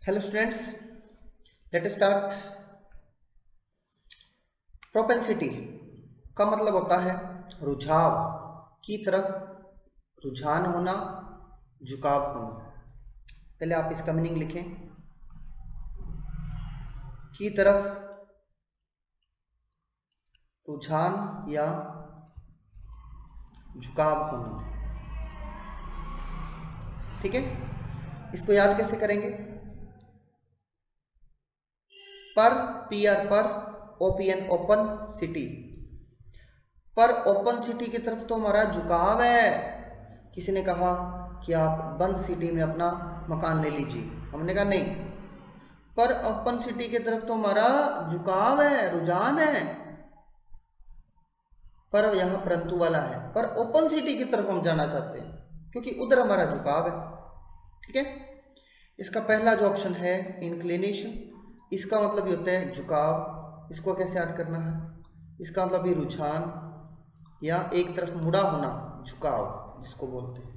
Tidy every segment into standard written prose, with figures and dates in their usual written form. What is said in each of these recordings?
Hello students, let us start. Propensity का मतलब होता है रुझाव की तरफ, रुझान होना, झुकाव होना। पहले आप इसका मीनिंग लिखें, की तरफ रुझान या झुकाव होना। ठीक है, इसको याद कैसे करेंगे? पर पर ओपीएन ओपन सिटी, पर ओपन सिटी की तरफ तो हमारा झुकाव है। किसी ने कहा कि आप बंद सिटी में अपना मकान ले लीजिए, हमने कहा नहीं, पर ओपन सिटी की तरफ तो हमारा झुकाव है, रुझान है। पर यहां परंतु वाला है, पर ओपन सिटी की तरफ हम जाना चाहते हैं क्योंकि उधर हमारा झुकाव है। ठीक है, इसका पहला जो ऑप्शन है इंक्लिनेशन, इसका मतलब ये होता है झुकाव। इसको कैसे याद करना है? इसका मतलब भी रुझान या एक तरफ मुड़ा होना, झुकाव जिसको बोलते हैं।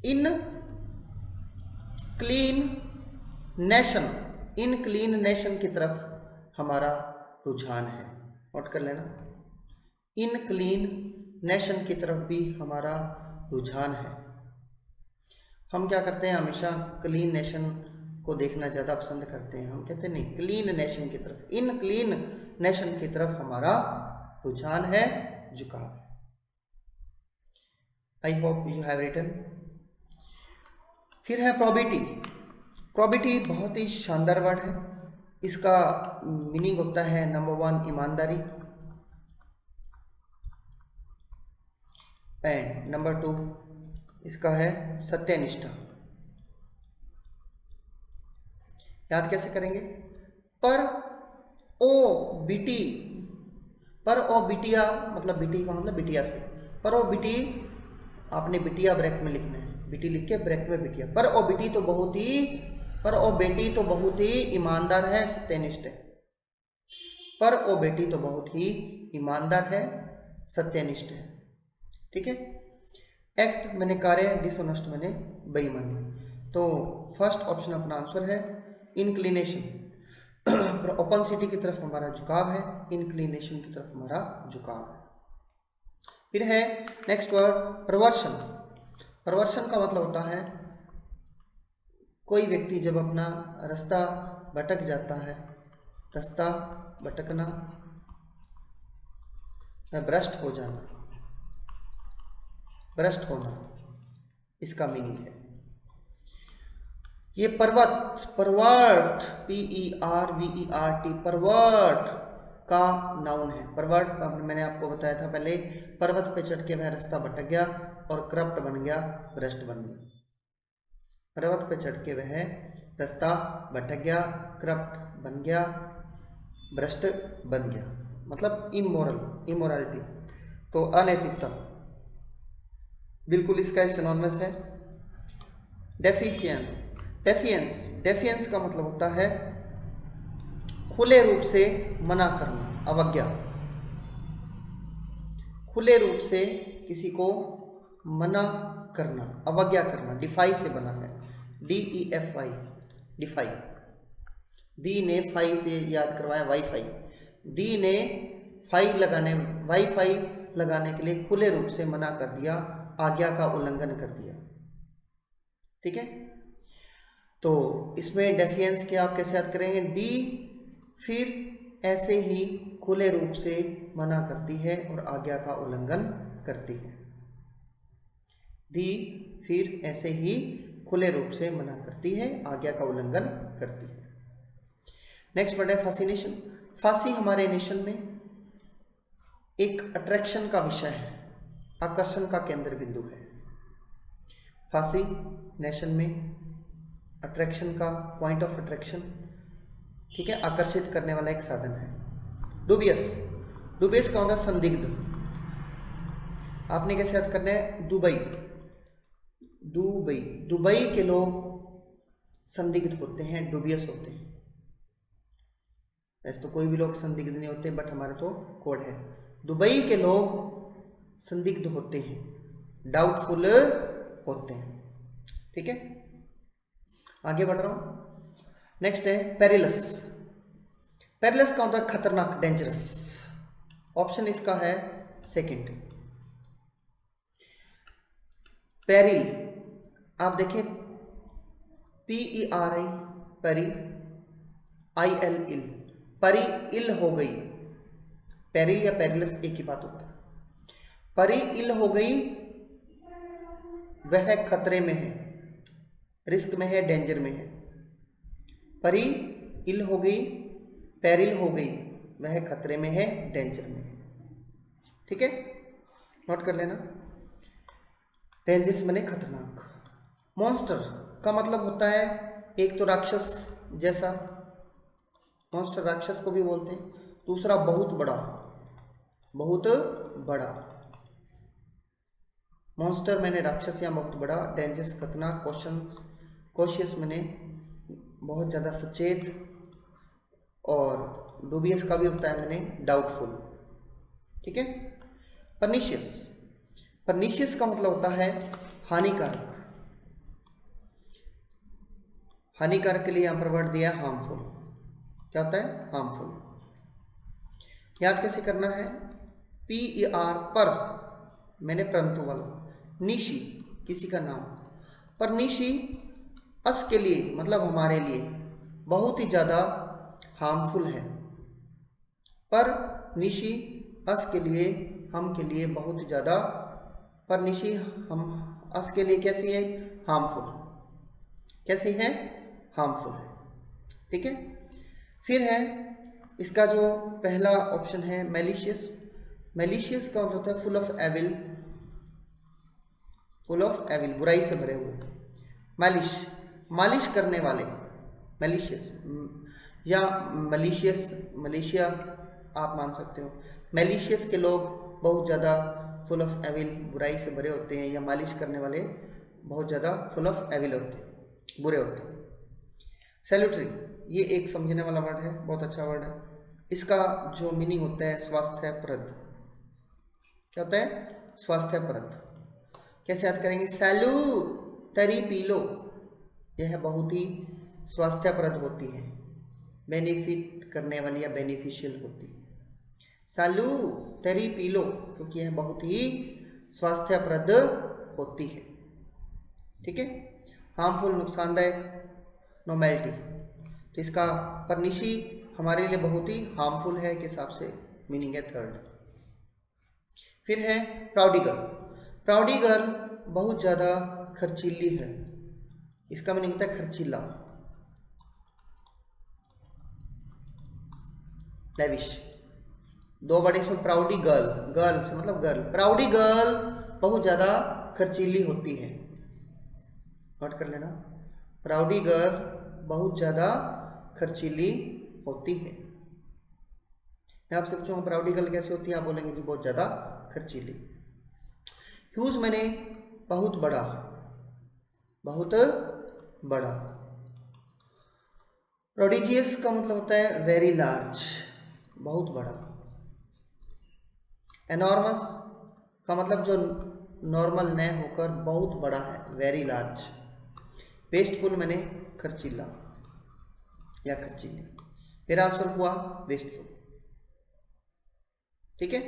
इन क्लीन नेशन की तरफ हमारा रुझान है। नोट कर लेना, इनक्लीन नेशन की तरफ भी हमारा रुझान है। हम क्या करते हैं, हमेशा क्लीन नेशन को देखना ज़्यादा पसंद करते हैं। हम कहते हैं नहीं, क्लीन नेशन की तरफ, इनक्लीन नेशन की तरफ हमारा रुझान है, झुकाव है। I hope you have written. फिर है प्रोबिटी। प्रोबिटी बहुत ही शानदार वर्ड है। इसका मीनिंग होता है नंबर 1 ईमानदारी, एंड नंबर 2 इसका है सत्यनिष्ठा। याद कैसे करेंगे? पर ओ बिटी, पर ओ बिटिया, मतलब बिटी का मतलब बिटिया से। पर ओ बिटी, आपने बिटिया ब्रैकेट में लिखना है, बिटी लिख के ब्रैकेट में बिटिया। पर ओ बिटी तो बहुत ही, पर ओ बेटी तो बहुत ही ईमानदार है, सत्यनिष्ठ है। पर ओ बेटी तो बहुत ही ईमानदार है, सत्यनिष्ठ है। ठीक है, एक्ट मैंने कार्य, डिसऑनेस्ट मैंने बेईमानी। तो फर्स्ट ऑप्शन अपना आंसर है इंक्लिनेशन। ओपन सिटी की तरफ हमारा झुकाव है, इंक्लिनेशन की तरफ हमारा झुकाव है। फिर है नेक्स्ट वर्ड प्रवर्शन। प्रवर्शन का मतलब होता है कोई व्यक्ति जब अपना रास्ता भटक जाता है, रास्ता भटकना, भ्रष्ट हो जाना, भ्रष्ट होना, इसका मीनिंग है। ये पर्वत, पर्वत PERVERT, पर्वत का नाउन है। पर्वत मैंने आपको बताया था पहले, पर्वत पे चढ़ के वह रास्ता भटक गया और करप्ट बन गया, भ्रष्ट बन गया। पर्वत पे चढ़ के वह रास्ता भटक गया, करप्ट बन गया, भ्रष्ट बन गया, मतलब इमोरल, इमोरलिटी, तो अनैतिकता। बिल्कुल इसका सिनोनिमस है डेफिशिएंट, डेफियंस। डेफियंस का मतलब होता है खुले रूप से मना करना, अवज्ञा। खुले रूप से किसी को मना करना, अवज्ञा करना, डिफाई से बना है, DEFY, डिफाई। दी ने फाई से याद करवाया वाईफाई। दी ने फाई लगाने, वाईफाई लगाने के लिए खुले रूप से मना कर दिया, आज्ञा का उल्लंघन कर दिया। ठीक है, तो इसमें डेफियंस के आप कैसे याद करेंगे? डी फिर ऐसे ही खुले रूप से मना करती है और आज्ञा का उल्लंघन करती है। दी फिर ऐसे ही खुले रूप से मना करती है, आज्ञा का उल्लंघन करती है। नेक्स्ट वर्ड है फैसिनेशन। फांसी हमारे नेशन में एक अट्रैक्शन का विषय है, आकर्षण का केंद्र बिंदु है। फांसी नेशन में अट्रैक्शन का, पॉइंट ऑफ अट्रैक्शन, ठीक है, आकर्षित करने वाला एक साधन है। डूबियस, डूबियस का होता है संदिग्ध। आपने कैसे याद करना है? दुबई, दुबई, दुबई के लोग संदिग्ध होते हैं, डूबियस होते हैं। ऐसे तो कोई भी लोग संदिग्ध नहीं होते, बट हमारे तो कोड है, दुबई के लोग संदिग्ध होते हैं, डाउटफुल होते हैं। ठीक है, आगे बढ़ रहा हूं। नेक्स्ट है पेरिलस। पेरिलस का होता है खतरनाक, डेंजरस। ऑप्शन इसका है सेकंड। पेरिल, आप देखें PERI, परी, IL, इल, परी इल हो गई। पेरिल या पेरिलस एक ही बात होता है। परी इल हो गई, वह खतरे में है, रिस्क में है, डेंजर में है। परी इल हो गई, पेरिल हो गई, वह खतरे में है, डेंजर में है। ठीक है, नोट कर लेना। डेंजरस माने खतरनाक। मॉन्स्टर का मतलब होता है एक तो राक्षस जैसा, मॉन्स्टर राक्षस को भी बोलते हैं। दूसरा बहुत बड़ा, बहुत बड़ा। मॉन्स्टर मैंने राक्षस या बहुत बड़ा। डेंजरस खतरनाक। कॉशियस मैंने बहुत ज़्यादा सचेत। और डूबियस का भी होता है मैंने डाउटफुल। ठीक है। परनीशियस, परनीशियस का मतलब होता है हानिकारक। हानिकारक के लिए यहां पर वर्ड दिया हार्मफुल। क्या होता है? हार्मफुल। याद कैसे करना है? PER पर मैंने परंतु वाला, निशी किसी का नाम, पर निशी अस के लिए मतलब हमारे लिए बहुत ही ज़्यादा हार्मफुल है। पर निशी अस के लिए, हम के लिए बहुत ही ज़्यादा, पर निशी हम अस के लिए कैसी है? हार्मफुल। कैसी है? हार्मफुल है। ठीक है। फिर है इसका जो पहला ऑप्शन है मैलिशियस। मैलिशियस का होता है full of evil, full of evil, बुराई से भरे हुए। मालिश, मालिश करने वाले, मैलिशियस या मलिशियस, मलेशिया आप मान सकते हो। मैलिशियस के लोग बहुत ज़्यादा फुल ऑफ एविल, बुराई से भरे होते हैं, या मालिश करने वाले बहुत ज़्यादा फुल ऑफ एविल होते हैं, बुरे होते हैं। सैल्यूटरी, ये एक समझने वाला वर्ड है, बहुत अच्छा वर्ड है। इसका जो मीनिंग होता है स्वास्थ्यप्रद। क्या होता है? स्वास्थ्यप्रद। कैसे याद करेंगे? सैल्यूटरी पी लो, यह बहुत ही स्वास्थ्यप्रद होती है, बेनिफिट करने वाली या बेनिफिशियल होती है। सैल्यूटरी पी लो क्योंकि यह बहुत ही स्वास्थ्यप्रद होती है। ठीक है। हार्मफुल, नुकसानदायक, नॉर्मेलिटी, तो इसका परनिशी हमारे लिए बहुत ही हार्मफुल है के हिसाब से मीनिंग है थर्ड। फिर है प्राउडी गर्ल। प्राउडी गर्ल बहुत ज़्यादा खर्चीली है, इसका मीनिंग होता है खर्चीला, लेविश। दो वर्ड इसमें, प्राउडी गर्ल, गर्ल से मतलब गर्ल, प्राउडी गर्ल बहुत ज़्यादा खर्चीली होती है। नोट कर लेना, प्राउडी गर्ल बहुत ज़्यादा खर्चीली होती है। मैं आपसे पूछूंगा प्राउडी गर्ल कैसे होती है, आप बोलेंगे जी बहुत ज़्यादा खर्चीली। ह्यूज मैंने बहुत बड़ा, बहुत बड़ा। प्रोडिजियस का मतलब होता है वेरी लार्ज, बहुत बड़ा। एनॉर्मस का मतलब जो नॉर्मल न होकर बहुत बड़ा है, वेरी लार्ज। वेस्टफुल मैंने खर्चीला या खर्चीली। मेरा आंसर हुआ वेस्टफुल। ठीक है।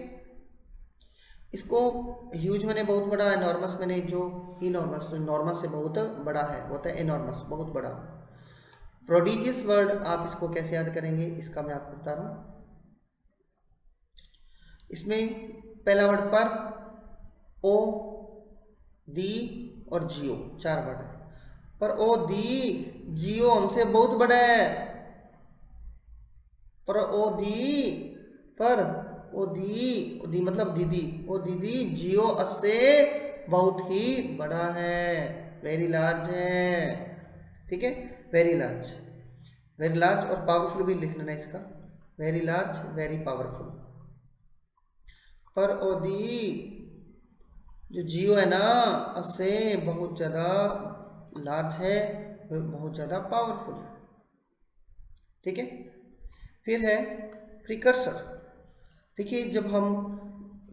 इसको ह्यूज मैंने बहुत बड़ा, एनॉर्मस मैंने जो इनॉर्मस, नॉर्मस से बहुत बड़ा है वो होता है एनॉर्मस, बहुत बड़ा। प्रोडिजियस वर्ड आप इसको कैसे याद करेंगे, इसका मैं आपको बता रहा हूं। इसमें पहला वर्ड पर, ओ, दी और जियो, चार वर्ड है। पर ओ दी जियो हमसे बहुत बड़ा है, पर ओ दी, पर ओ दी मतलब दीदी, ओ दीदी जियो उससे बहुत ही बड़ा है, वेरी लार्ज है। ठीक है, वेरी लार्ज। वेरी लार्ज और पावरफुल भी लिख लेना इसका, वेरी लार्ज, वेरी पावरफुल। पर ओ दी जो जियो है ना, उससे बहुत ज़्यादा लार्ज है, बहुत ज़्यादा पावरफुल है। ठीक है। फिर है प्रिकर्सर। देखिए जब हम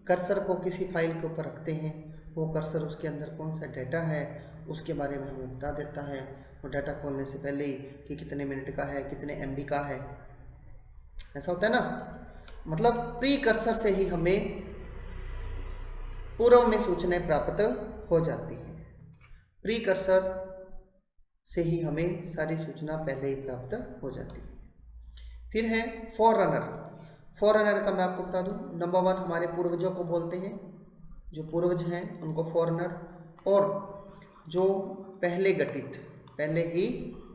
कर्सर को किसी फाइल के ऊपर रखते हैं, वो कर्सर उसके अंदर कौन सा डेटा है उसके बारे में हमें बता देता है, और डाटा खोलने से पहले ही कि कितने मिनट का है, कितने MB का है। ऐसा होता है ना, मतलब प्रीकर्सर से ही हमें पूर्व में सूचनाएं प्राप्त हो जाती हैं। प्रीकर्सर से ही हमें सारी सूचना पहले ही प्राप्त हो जाती है। फिर है फॉररनर। फॉररनर का मैं आपको बता दूं, नंबर 1 हमारे पूर्वजों को बोलते हैं, जो पूर्वज हैं उनको फॉररनर, और जो पहले ही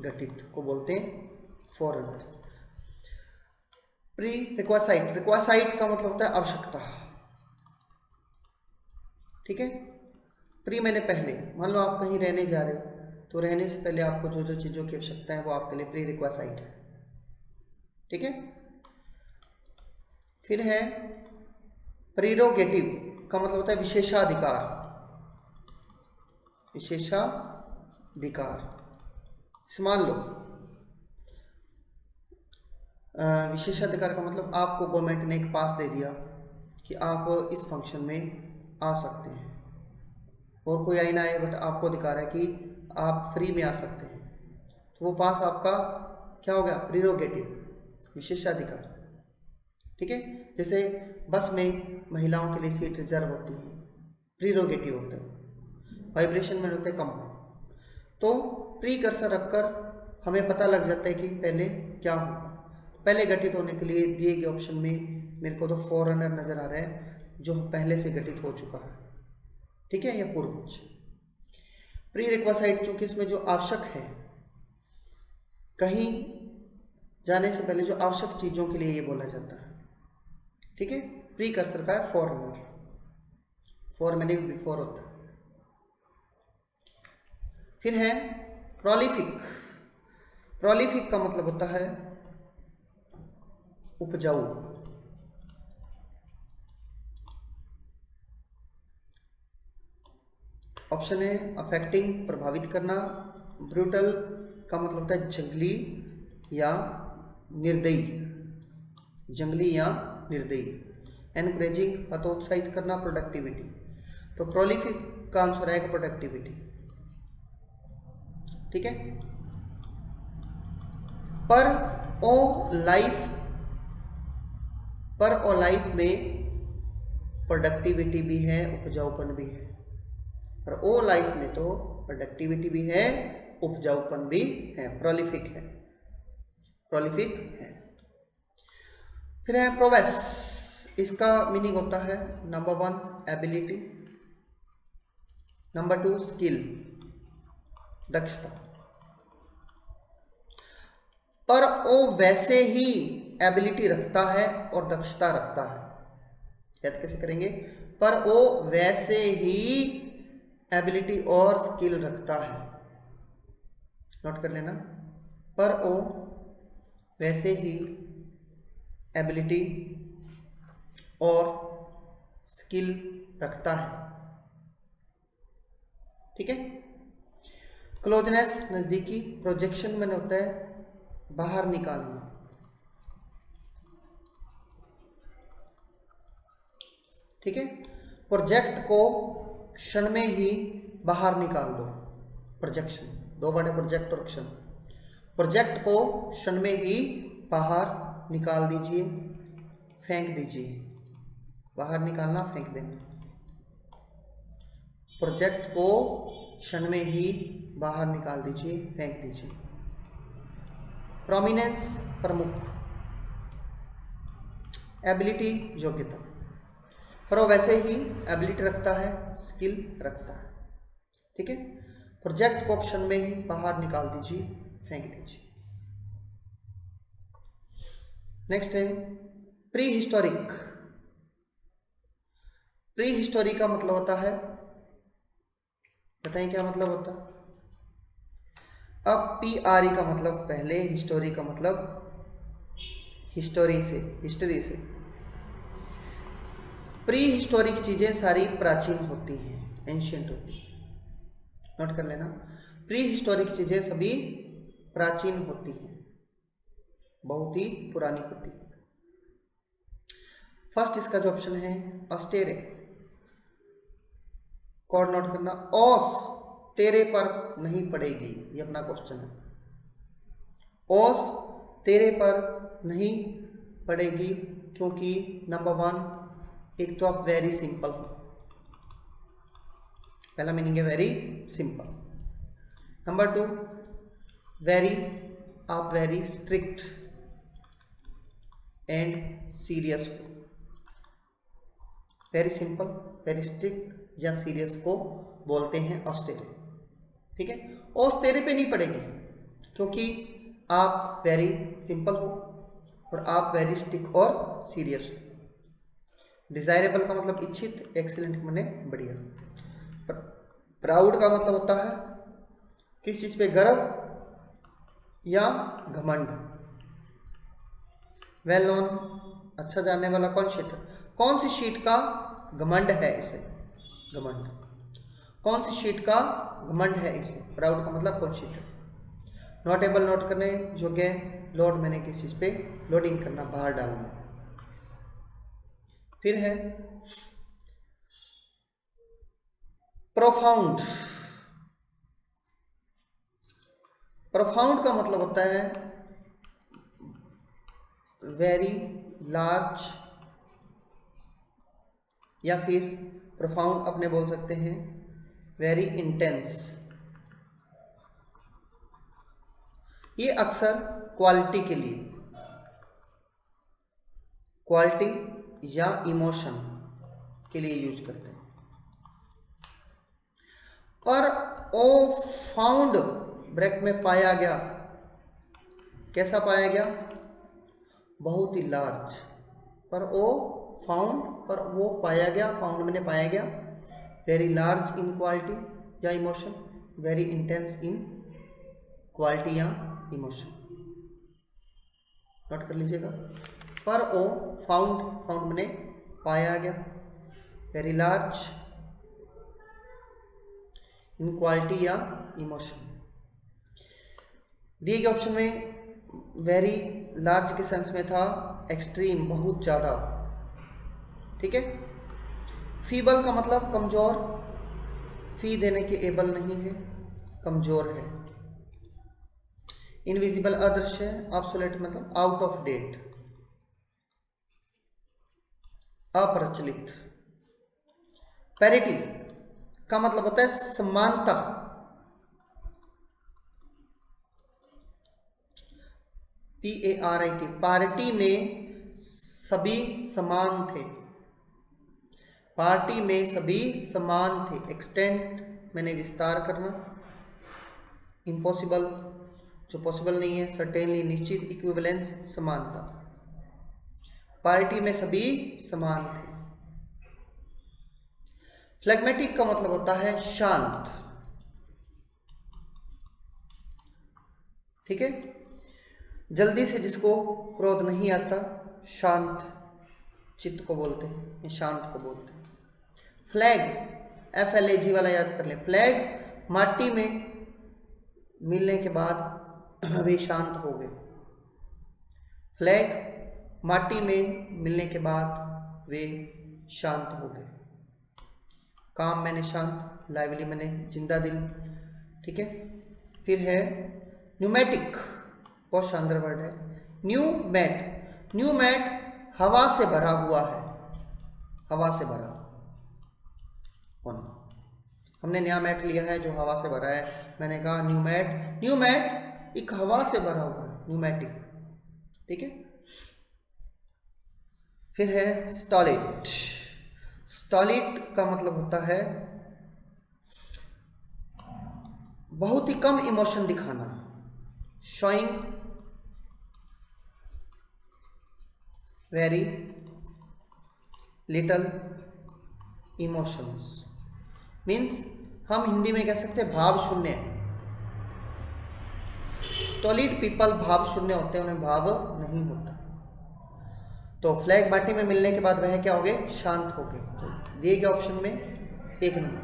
घटित को बोलते हैं फॉररनर। प्री रिक्वासाइट, रिक्वासाइट का मतलब होता है आवश्यकता, ठीक है। प्री मैंने पहले, मान लो आप कहीं रहने जा रहे हो तो रहने से पहले आपको जो जो चीज़ों की आवश्यकता है वो आपके लिए प्री रिक्वासाइट है, ठीक है। फिर है प्रीरोगेटिव का मतलब होता है विशेषाधिकार। विशेषाधिकार मान लो विशेषाधिकार का मतलब आपको गवर्नमेंट ने एक पास दे दिया कि आप इस फंक्शन में आ सकते हैं, और कोई आई ना आए, बट आपको अधिकार है कि आप फ्री में आ सकते हैं, तो वो पास आपका क्या हो गया, प्रीरोगेटिव, विशेषाधिकार, ठीक है। जैसे बस में महिलाओं के लिए सीट रिजर्व होती है, प्रीरोगेटिव होता है, वाइब्रेशन में होते हैं कंपन। तो प्रीकर्सर रखकर हमें पता लग जाता है कि पहले क्या होगा। पहले घटित होने के लिए दिए गए ऑप्शन में मेरे को तो फॉररनर नजर आ रहा है, जो पहले से घटित हो चुका है, ठीक है, या पूर्वज। प्री रिक्वासाइट चूंकि इसमें जो आवश्यक है, कहीं जाने से पहले जो आवश्यक चीजों के लिए ये बोला जाता है, ठीक है। प्रीकर्सर का है फॉररनर, फॉर मैंने बिफोर होता है। फिर है प्रोलिफिक। प्रोलिफिक का मतलब होता है उपजाऊ। ऑप्शन है अफेक्टिंग, प्रभावित करना। ब्रूटल का मतलब होता है जंगली या निर्दयी, जंगली या निर्दयी। एनकरेजिंग, हतोत्साहित करना, प्रोडक्टिविटी। तो प्रोलिफिक का आंसर आएगा प्रोडक्टिविटी, ठीक है। पर ओ लाइफ में प्रोडक्टिविटी भी है, उपजाऊपन भी है। पर ओ लाइफ में तो प्रोडक्टिविटी भी है, उपजाऊपन भी है, प्रोलिफिक है, प्रोलिफिक है। फिर है प्रोवेस। इसका मीनिंग होता है नंबर 1 एबिलिटी, नंबर 2 स्किल, दक्षता। पर वो वैसे ही एबिलिटी रखता है और दक्षता रखता है। याद कैसे करेंगे, पर वो वैसे ही एबिलिटी और स्किल रखता है, नोट कर लेना। पर वो वैसे ही एबिलिटी और स्किल रखता है, ठीक है। क्लोजनेस, नजदीकी। प्रोजेक्शन में होता है बाहर निकालना, ठीक है। प्रोजेक्ट को क्षण में ही बाहर निकाल दो, प्रोजेक्शन, दो वर्ड है प्रोजेक्ट और क्षण। प्रोजेक्ट को क्षण में ही बाहर निकाल दीजिए, फेंक दीजिए। बाहर निकालना, फेंक देना। प्रोजेक्ट को क्षण में ही बाहर निकाल दीजिए, फेंक दीजिए। प्रोमिनेंस, प्रमुख। एबिलिटी, योग्यता। पर वो वैसे ही एबिलिटी रखता है, स्किल रखता है, ठीक है। प्रोजेक्ट को क्षण में ही बाहर निकाल दीजिए, फेंक दीजिए। नेक्स्ट है प्री हिस्टोरिक। प्री हिस्टोरिक का मतलब होता है, बताएं क्या मतलब होता है। अब PRE का मतलब पहले, हिस्टोरी का मतलब हिस्टोरी से, हिस्ट्री से। प्री हिस्टोरिक चीजें सारी प्राचीन होती हैं, एंशियंट होती हैं, नोट कर लेना। प्री हिस्टोरिक चीजें सभी प्राचीन होती हैं, बहुत ही पुरानी होती है। फर्स्ट इसका जो ऑप्शन है ऑस्टेरे, कोड नोट करना। ऑस तेरे पर नहीं पड़ेगी, ये अपना क्वेश्चन है। ओस तेरे पर नहीं पड़ेगी क्योंकि नंबर 1 एक तो आप वेरी सिंपल हो, पहला मीनिंग है वेरी सिंपल। नंबर 2 वेरी, आप वेरी स्ट्रिक्ट एंड सीरियस हो। वेरी सिंपल, वेरी स्ट्रिक्ट या सीरियस को बोलते हैं ऑस्टेरे, ठीक है। ओस तेरे पे नहीं पड़ेगी क्योंकि आप वेरी सिंपल हो और आप वेरी स्ट्रिक्ट और सीरियस हो। डिजायरेबल का मतलब इच्छित, एक्सीलेंट माने बढ़िया। प्राउड का मतलब होता है किस चीज पे गर्व या घमंड। वेल नोन, अच्छा जानने वाला। कौन सी शीट का घमंड है इसे, घमंड, कौन सी शीट का घमंड है इसे। प्राउड का मतलब कौन शीट है। नोटेबल, नोट करने योग्य। लोड मैंने किस चीज पे लोडिंग करना, बाहर डालना। फिर है प्रोफाउंड। प्रोफाउंड का मतलब होता है वेरी लार्ज, या फिर प्रोफाउंड अपने बोल सकते हैं वेरी इंटेंस। ये अक्सर क्वालिटी के लिए, क्वालिटी या इमोशन के लिए यूज करते हैं। पर ओ फाउंड ब्रैकेट में पाया गया, कैसा पाया गया, बहुत ही लार्ज। पर ओ फाउंड, पर वो पाया गया, फाउंड मैंने पाया गया, वेरी लार्ज इन क्वालिटी या emotion, very intense in quality या इमोशन। नोट कर लीजिएगा। पर ओ फाउंड, फाउंड मैंने पाया गया, वेरी लार्ज इन क्वालिटी या इमोशन। दिए गए ऑप्शन में वेरी लार्ज के सेंस में था एक्सट्रीम, बहुत ज़्यादा, ठीक है। फीबल का मतलब कमज़ोर, फी देने के एबल नहीं है, कमज़ोर है। इनविजिबल अदृश्य, ऑब्सोलेट मतलब आउट ऑफ डेट, अप्रचलित। पैरिटी का मतलब होता है समानता, PARIT, पार्टी में सभी समान थे, पार्टी में सभी समान थे। एक्सटेंट मैंने विस्तार करना, इम्पॉसिबल जो पॉसिबल नहीं है, सर्टेनली निश्चित, इक्विवेलेंस समानता, पार्टी में सभी समान थे। फ्लेगमेटिक का मतलब होता है शांत, ठीक है। जल्दी से जिसको क्रोध नहीं आता, शांत चित्त को बोलते हैं, शांत को बोलते हैं। फ्लैग, FLAG वाला याद कर ले। फ्लैग माटी में मिलने के बाद वे शांत हो गए, फ्लैग माटी में मिलने के बाद वे शांत हो गए। काम मैंने शांत, लाइवली मैंने जिंदा दिल, ठीक है। फिर है न्यूमेटिक, बहुत शानदार वर्ड है। न्यूमेट, न्यूमेट हवा से भरा हुआ है, हवा से भरा होना। हमने नया मैट लिया है जो हवा से भरा है, मैंने कहा न्यूमेट, न्यूमेट एक हवा से भरा हुआ है, न्यूमेटिक, ठीक है। फिर है स्टॉलिड। स्टॉलिड का मतलब होता है बहुत ही कम इमोशन दिखाना, showing very little emotions. Means हम हिंदी में कह सकते हैं भाव शून्य। स्टॉलिड पीपल भाव शून्य होते हैं, उन्हें भाव नहीं होता। तो फ्लैग माटी में मिलने के बाद वह क्या हो गए, शांत हो गए। तो दिए गए ऑप्शन में 1 नंबर।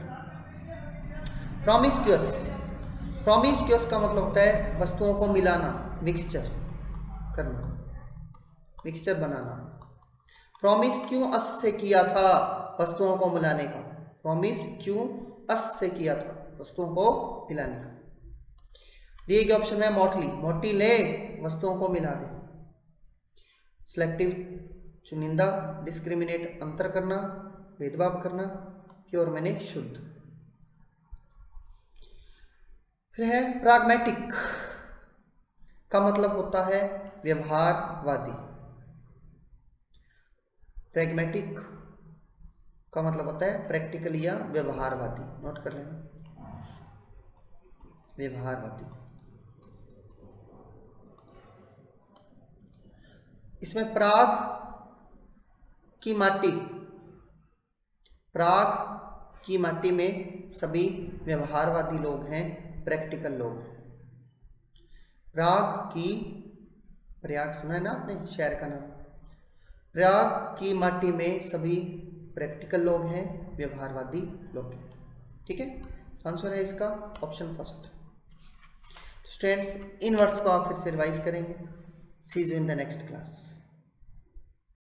प्रॉमिस्क्यूअस, प्रॉमिस्क्यूअस का मतलब होता है वस्तुओं को मिलाना, मिक्सचर करना, मिक्सचर बनाना। प्रॉमिस क्यों अस से किया था, वस्तुओं को मिलाने का, प्रॉमिस क्यों अस से किया था, वस्तुओं को मिलाने का। दिए गए ऑप्शन में मोटली, मोटी ले वस्तुओं को मिला दे। सिलेक्टिव चुनिंदा, डिस्क्रिमिनेट अंतर करना, भेदभाव करना, प्योर मैंने शुद्ध। फिर है प्राग्मेटिक का मतलब होता है व्यवहारवादी। प्रैग्मेटिक का मतलब होता है प्रैक्टिकल या व्यवहारवादी। नोट कर लेना, व्यवहारवादी। इसमें प्राग की माटी में सभी व्यवहारवादी लोग हैं, प्रैक्टिकल लोग। प्रयाग सुना है ना आपने शहर का नाम। प्रयाग की माटी में सभी प्रैक्टिकल लोग हैं, व्यवहारवादी लोग हैं। ठीक है, आंसर है इसका ऑप्शन फर्स्ट। स्टूडेंट्स इन वर्ड्स को आप फिर से रिवाइज करेंगे। See you in the next class.